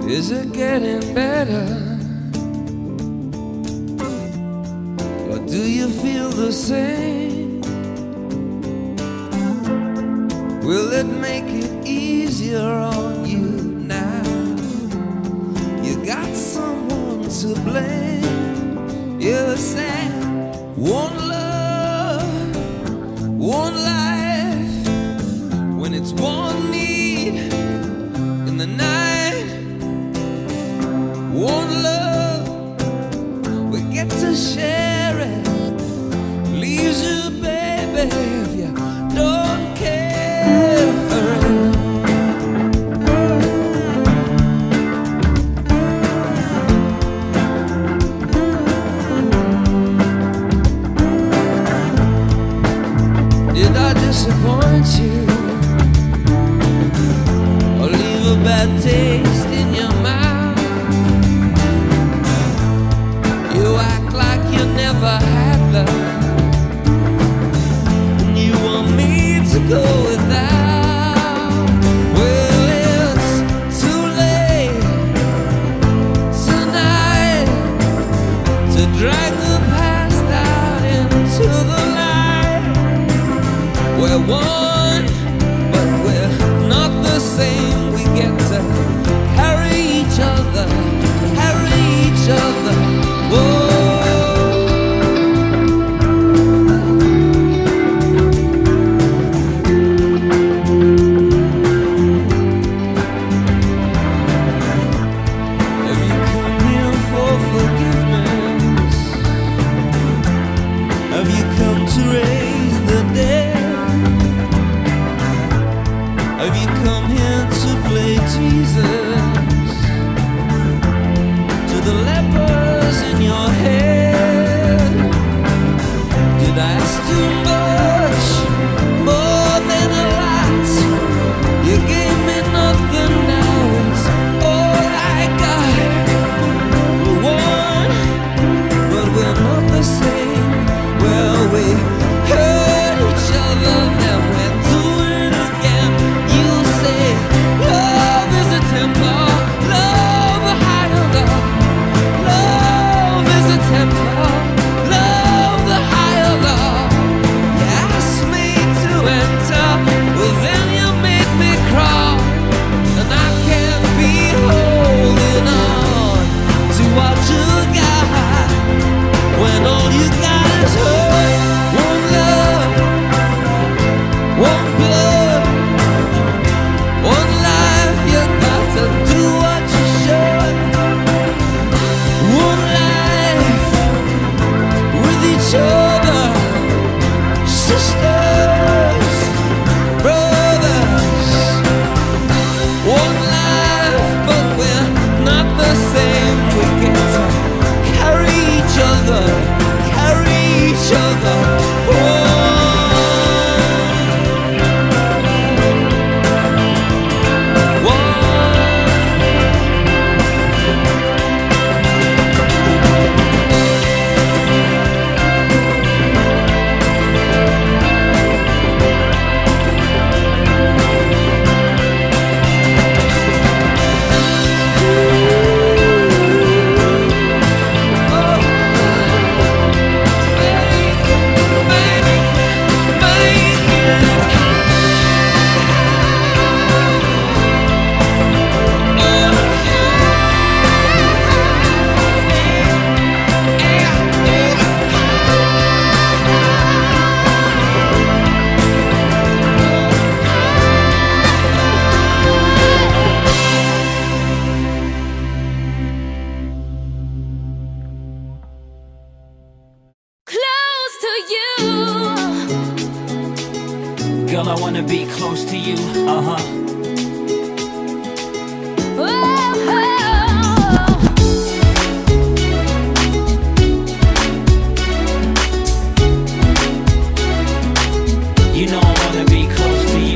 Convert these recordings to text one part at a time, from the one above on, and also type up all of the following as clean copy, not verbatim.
Is it getting better? Or do you feel the same? Will it make it easier on you now? You got someone to blame. You said one love, one life, when it's one need in the night. One love, we get to share it. Leaves you, baby, if you don't care for it. Did I disappoint you? Or leave a bad taste in your mouth? You act like you never had love, and you want me to go without. Well, it's too late tonight to drag the past out into the light. We're one, but we're not the same. We get to carry each other, carry each other. Whoa. Have you come here for forgiveness? Have you come to raise the dead? Have you come here to play Jesus to the lepers in your head? Did I ask too much, more than a lot? You gave me nothing, now it's all I got. We're one, but we're not the same. Well, we hurt each other, then we're doing it again. You say love is a temple, love a higher love. Love is a temple, love the higher love. You asked me to enter, well then you made me crawl, and I can't be holding on to what you got when all you got is hurt. One love, one blood, one life. You got to do what you should. One life with each other, sisters, brothers. One life, but we're not the same. We get to carry each other, carry each other. Girl, I wanna be close to you, You know I wanna be close to you.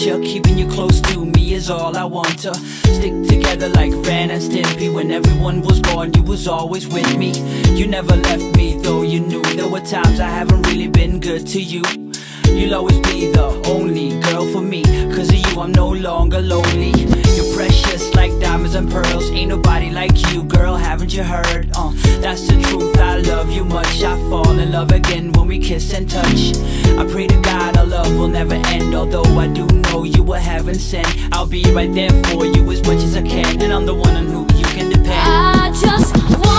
you. Keeping you close to me is all I want to. Stick together like Ren and Stimpy. When everyone was gone, you was always with me. You never left me, though you knew there were times I haven't really been good to you. You'll always be the only girl for me. Cause of you I'm no longer lonely. You're precious like diamonds and pearls. Ain't nobody like you, girl, haven't you heard? That's the truth, I love you much. I fall in love again when we kiss and touch. I pray to God our love will never end. Although I do know you were heaven sent. I'll be right there for you as much as I can. And I'm the one on who you can depend. I just want